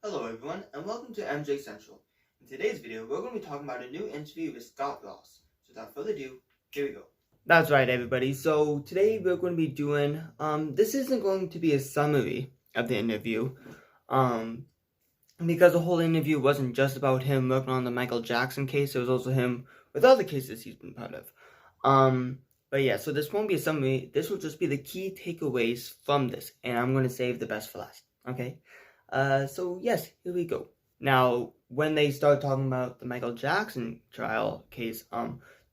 Hello everyone, and welcome to MJ Central. In today's video, we're going to be talking about a new interview with Scott Ross. So without further ado, here we go. That's right everybody, so today we're going to be doing, this isn't going to be a summary of the interview, because the whole interview wasn't just about him working on the Michael Jackson case, it was also him with other cases he's been part of. But yeah, so this won't be a summary, this will just be the key takeaways from this, and I'm going to save the best for last, okay? So yes, here we go. Now, when they start talking about the Michael Jackson trial case,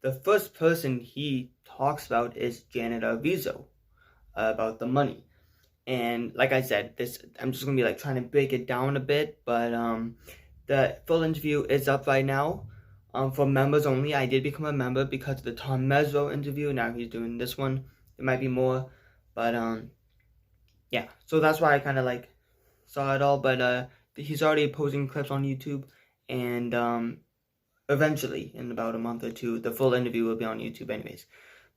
the first person he talks about is Janet Arvizo, about the money. And like I said, I'm just gonna be like trying to break it down a bit, but the full interview is up right now. For members only. I did become a member because of the Tom Mesro interview. Now he's doing this one. There might be more, but yeah. So that's why I kind of like saw it all, but he's already posting clips on YouTube, and eventually, in about a month or two, the full interview will be on YouTube anyways.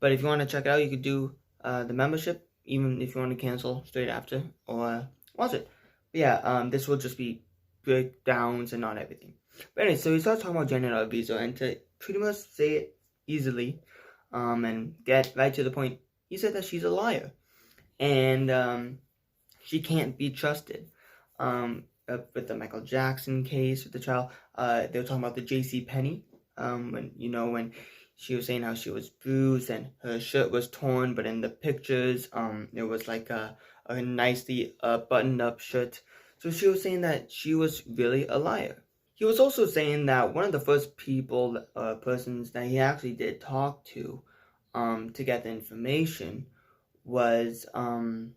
But if you want to check it out, you could do the membership, even if you want to cancel straight after, or watch it. But yeah, this will just be breakdowns and not everything. But anyway, so he starts talking about Janet Arvizo, and to pretty much say it easily, and get right to the point, he said that she's a liar, and she can't be trusted. With the Michael Jackson case, with the trial, they were talking about the J.C. Penney, when she was saying how she was bruised and her shirt was torn, but in the pictures, it was like a nicely buttoned-up shirt. So she was saying that she was really a liar. He was also saying that one of the first persons that he actually did talk to get the information was, can't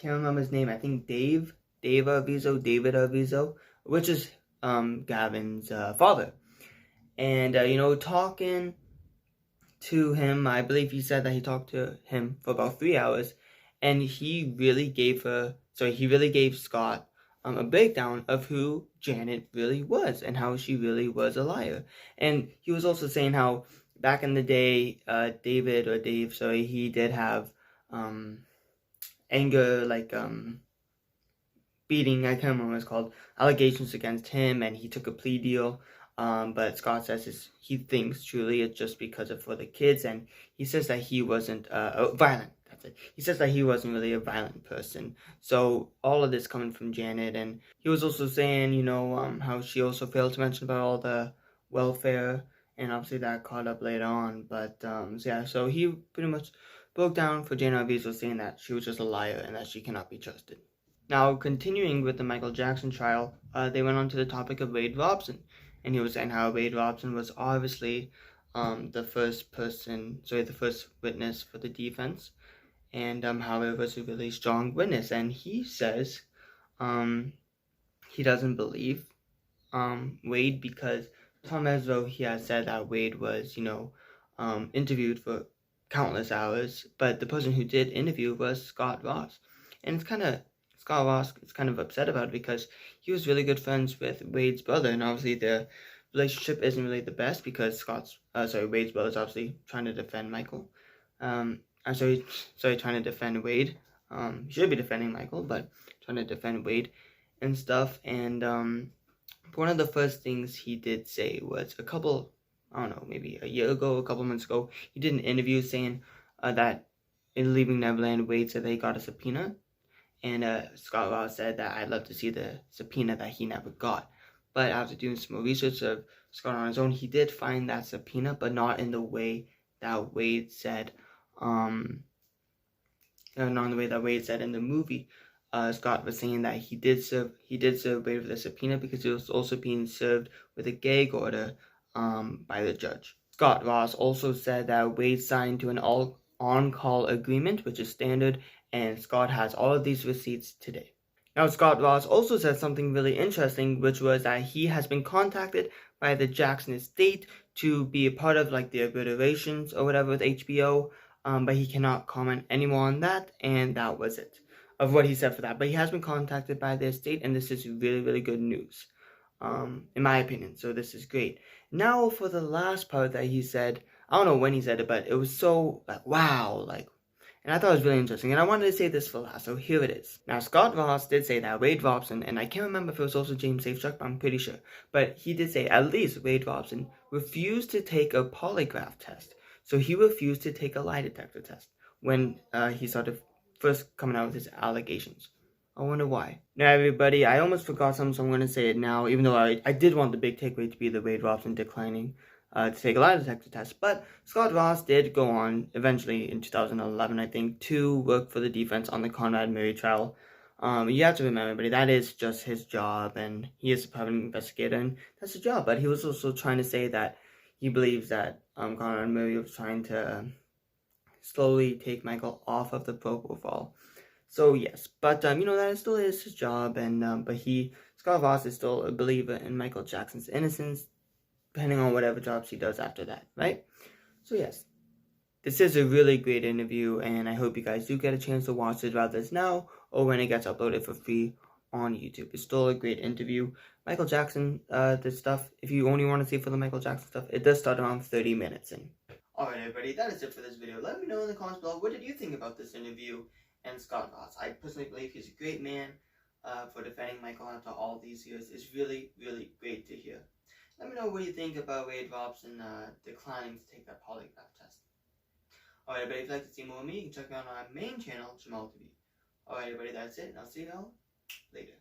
remember his name, I think David Arvizo, which is Gavin's father. And, talking to him, I believe he said that he talked to him for about 3 hours, and he really gave Scott a breakdown of who Janet really was and how she really was a liar. And he was also saying how back in the day, Dave, he did have anger, like beating, I can't remember what it's called, allegations against him, and he took a plea deal. But Scott says he thinks truly it's just because of for the kids, and he says that he wasn't violent. That's it. He says that he wasn't really a violent person. So all of this coming from Janet, and he was also saying, how she also failed to mention about all the welfare, and obviously that caught up later on. But so he pretty much broke down for Janet Arvizo, saying that she was just a liar and that she cannot be trusted. Now, continuing with the Michael Jackson trial, they went on to the topic of Wade Robson, and he was saying how Wade Robson was obviously the first witness for the defense, and how it was a really strong witness. And he says he doesn't believe Wade because Tom Mesro, he has said that Wade was, interviewed for countless hours, but the person who did interview was Scott Ross, and Scott Ross is kind of upset about it because he was really good friends with Wade's brother, and obviously the relationship isn't really the best because Wade's brother is obviously trying to defend Michael. Trying to defend Wade. He should be defending Michael, but trying to defend Wade and stuff. And one of the first things he did say was maybe a year ago, a couple months ago, he did an interview saying that in Leaving Neverland, Wade said that he got a subpoena. And Scott Ross said that I'd love to see the subpoena that he never got. But after doing some more research of Scott on his own, he did find that subpoena, but not in the way that Wade said. Not in the way that Wade said in the movie. Scott was saying that he did serve Wade with a subpoena because he was also being served with a gag order by the judge. Scott Ross also said that Wade signed to an on-call agreement, which is standard, and Scott has all of these receipts today. Now, Scott Ross also said something really interesting, which was that he has been contacted by the Jackson estate to be a part of like the obliterations or whatever with HBO, but he cannot comment anymore on that, and that was it of what he said for that. But he has been contacted by the estate, and this is really, really good news, in my opinion, so this is great. Now, for the last part that he said, I don't know when he said it, but it was so, like, wow, like, And I thought it was really interesting, and I wanted to say this for last, so here it is. Now, Scott Ross did say that Wade Robson, and I can't remember if it was also James Safechuck, but I'm pretty sure, but he did say at least Wade Robson refused to take a polygraph test. So he refused to take a lie detector test when he started first coming out with his allegations. I wonder why. Now, everybody, I almost forgot something, so I'm going to say it now, even though I did want the big takeaway to be the Wade Robson declining to take a lie detector test. But Scott Ross did go on, eventually in 2011, I think, to work for the defense on the Conrad Murray trial. You have to remember, everybody, that is just his job, and he is a private investigator, and that's his job. But he was also trying to say that he believes that Conrad Murray was trying to slowly take Michael off of the propofol. So yes, but that still is his job, and but Scott Ross is still a believer in Michael Jackson's innocence, depending on whatever jobs he does after that, right? So yes, this is a really great interview, and I hope you guys do get a chance to watch it, whether it's now or when it gets uploaded for free on YouTube. It's still a great interview. Michael Jackson, this stuff, if you only want to see for the Michael Jackson stuff, it does start around 30 minutes in. Alright everybody, that is it for this video. Let me know in the comments below, what did you think about this interview and Scott Ross? I personally believe he's a great man for defending Michael after all these years. It's really, really great to hear. Let me know what you think about Wade Robson declining to take that polygraph test. Alright everybody, if you'd like to see more of me, you can check me out on our main channel, Jamal TV. Alright everybody, that's it, and I'll see you all later.